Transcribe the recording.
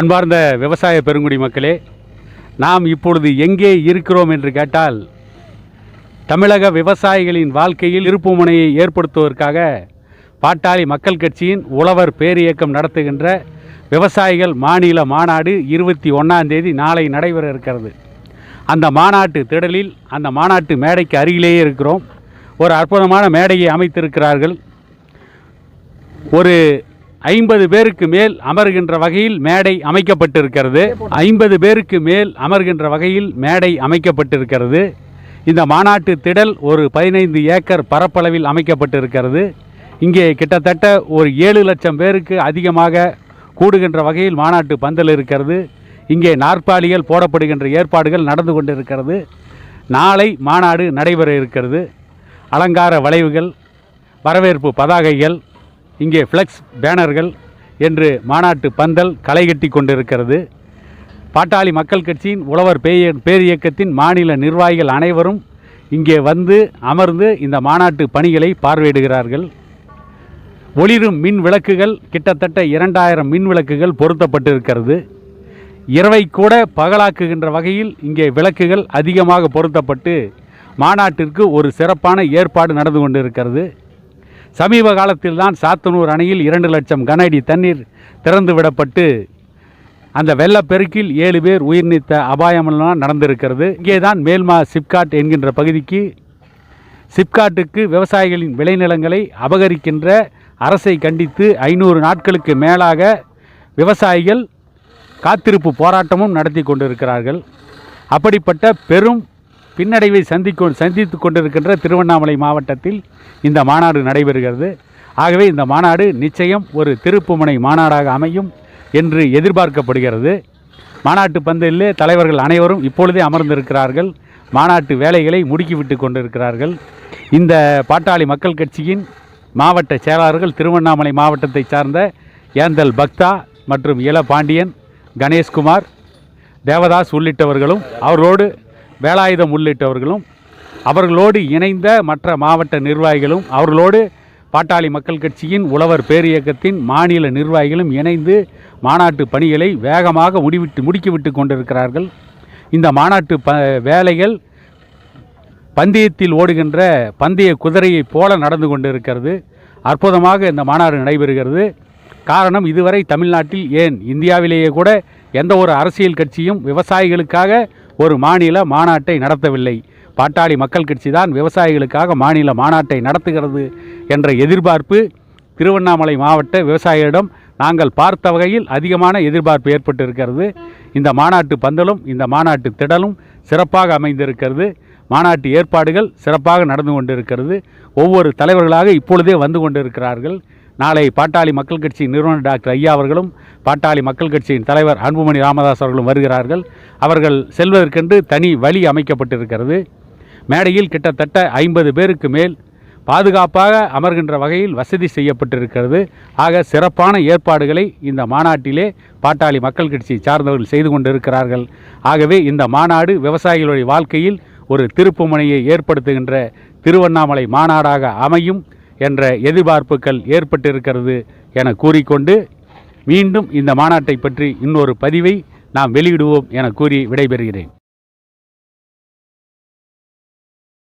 அன்பார்ந்த விவசாய பெருங்குடி மக்களே, நாம் இப்பொழுது எங்கே இருக்கிறோம் என்று கேட்டால், தமிழக விவசாயிகளின் வாழ்க்கையில் இருப்புமுனையை ஏற்படுத்துவதற்காக பாட்டாளி மக்கள் கட்சியின் உழவர் பேரியக்கம் நடத்துகின்ற விவசாயிகள் மாநில மாநாடு 21ஆம் தேதி நாளை நடைபெற இருக்கிறது. அந்த மாநாட்டு திடலில், அந்த மாநாட்டு மேடைக்கு அருகிலேயே இருக்கிறோம். ஒரு அற்புதமான மேடையை அமைத்திருக்கிறார்கள். ஒரு 50 பேருக்கு மேல் அமர்கின்ற வகையில் மேடை அமைக்கப்பட்டிருக்கிறது. 50 பேருக்கு மேல் அமர்கின்ற வகையில் மேடை அமைக்கப்பட்டிருக்கிறது. இந்த மாநாட்டு திடல் ஒரு 15 ஏக்கர் பரப்பளவில் அமைக்கப்பட்டிருக்கிறது. இங்கே கிட்டத்தட்ட ஒரு 7 லட்சம் பேருக்கு அதிகமாக கூடுகின்ற வகையில் மாநாட்டு பந்தல் இருக்கிறது. இங்கே நாற்காலிகள் போடப்படுகின்ற ஏற்பாடுகள் நடந்து கொண்டிருக்கிறது. நாளை மாநாடு நடைபெற இருக்கிறது. அலங்கார வளைவுகள், வரவேற்பு பதாகைகள், இங்கே ஃப்ளெக்ஸ் பேனர்கள் என்று மாநாட்டு பந்தல் களை கட்டி கொண்டிருக்கிறது. பாட்டாளி மக்கள் கட்சியின் உழவர் பேரியக்கத்தின் மாநில நிர்வாகிகள் அனைவரும் இங்கே வந்து அமர்ந்து இந்த மாநாட்டு பணிகளை பார்வையிடுகிறார்கள். ஒளிரும் மின் விளக்குகள், கிட்டத்தட்ட 2000 மின் விளக்குகள் பொருத்தப்பட்டிருக்கிறது. இரவை கூட பகலாக்குகின்ற வகையில் இங்கே விளக்குகள் அதிகமாக பொருத்தப்பட்டு மாநாட்டிற்கு ஒரு சிறப்பான ஏற்பாடு நடந்து கொண்டிருக்கிறது. சமீப காலத்தில் தான் சாத்தனூர் அணையில் 2 லட்சம் கன அடி தண்ணீர் திறந்து விடப்பட்டு அந்த வெள்ளப்பெருக்கில் 7 பேர் உயிர் நீத்த அபாயமெல்லாம் நடந்திருக்கிறது. இங்கே தான் மேல்மா சிப்காட் என்கின்ற பகுதிக்கு, சிப்காட்டுக்கு விவசாயிகளின் விளைநிலங்களை அபகரிக்கின்ற அரசை கண்டித்து 500 நாட்களுக்கு மேலாக விவசாயிகள் காத்திருப்பு போராட்டமும் நடத்தி கொண்டிருக்கிறார்கள். அப்படிப்பட்ட பெரும் பின்னடைவை சந்தித்து கொண்டிருக்கின்ற திருவண்ணாமலை மாவட்டத்தில் இந்த மாநாடு நடைபெறுகிறது. ஆகவே இந்த மாநாடு நிச்சயம் ஒரு திருப்புமுனை மாநாடாக அமையும் என்று எதிர்பார்க்கப்படுகிறது. மாநாட்டு பந்தலிலே தலைவர்கள் அனைவரும் இப்பொழுதே அமர்ந்திருக்கிறார்கள். மாநாட்டு வேலைகளை முடுக்கிவிட்டு கொண்டிருக்கிறார்கள். இந்த பாட்டாளி மக்கள் கட்சியின் மாவட்ட செயலாளர்கள் திருவண்ணாமலை மாவட்டத்தை சார்ந்த ஏந்தல் பக்தா மற்றும் இள பாண்டியன், கணேஷ்குமார், தேவதாஸ் உள்ளிட்டவர்களும், அவரோடு வேலாயுதம் உள்ளிட்டவர்களும், அவர்களோடு இணைந்த மற்ற மாவட்ட நிர்வாகிகளும், அவர்களோடு பாட்டாளி மக்கள் கட்சியின் உழவர் பேரியக்கத்தின் மாநில நிர்வாகிகளும் இணைந்து மாநாட்டு பணிகளை வேகமாக முடுக்கிவிட்டு கொண்டிருக்கிறார்கள். இந்த மாநாட்டு வேலைகள் பந்தயத்தில் ஓடுகின்ற பந்தய குதிரையைப் போல நடந்து கொண்டிருக்கிறது. அற்புதமாக இந்த மாநாடு நடைபெறுகிறது. காரணம், இதுவரை தமிழ்நாட்டில், ஏன் இந்தியாவிலேயே கூட எந்த ஒரு அரசியல் கட்சியும் விவசாயிகளுக்காக ஒரு மாநில மாநாட்டை நடத்தவில்லை. பாட்டாளி மக்கள் கட்சி தான் விவசாயிகளுக்காக மாநில மாநாட்டை நடத்துகிறது என்ற எதிர்பார்ப்பு திருவண்ணாமலை மாவட்ட விவசாயிகளிடம் நாங்கள் பார்த்த வகையில் அதிகமான எதிர்பார்ப்பு ஏற்பட்டிருக்கிறது. இந்த மாநாட்டு பந்தலும் இந்த மாநாட்டு திடலும் சிறப்பாக அமைந்திருக்கிறது. மாநாட்டு ஏற்பாடுகள் சிறப்பாக நடந்து கொண்டிருக்கிறது. ஒவ்வொரு தலைவர்களாக இப்பொழுதே வந்து கொண்டிருக்கிறார்கள். நாளை பாட்டாளி மக்கள் கட்சி நிறுவனர் டாக்டர் ஐயா அவர்களும், பாட்டாளி மக்கள் கட்சியின் தலைவர் அன்புமணி ராமதாஸ் அவர்களும் வருகிறார்கள். அவர்கள் செல்வதற்கென்று தனி வழி அமைக்கப்பட்டிருக்கிறது. மேடையில் கிட்டத்தட்ட 50 பேருக்கு மேல் பாதுகாப்பாக அமர்கின்ற வகையில் வசதி செய்யப்பட்டிருக்கிறது. ஆக சிறப்பான ஏற்பாடுகளை இந்த மாநாட்டிலே பாட்டாளி மக்கள் கட்சி சார்ந்தவர்கள் செய்து கொண்டிருக்கிறார்கள். ஆகவே இந்த மாநாடு விவசாயிகளுடைய வாழ்க்கையில் ஒரு திருப்புமுனையை ஏற்படுத்துகின்ற திருவண்ணாமலை மாநாடாக அமையும் என்ற எதிர்பார்ப்புகள் ஏற்பட்டிருக்கிறது என கூறிக்கொண்டு, மீண்டும் இந்த மாநாட்டை பற்றி இன்னொரு பதிவை நாம் வெளியிடுவோம் என கூறி விடைபெறுகிறேன்.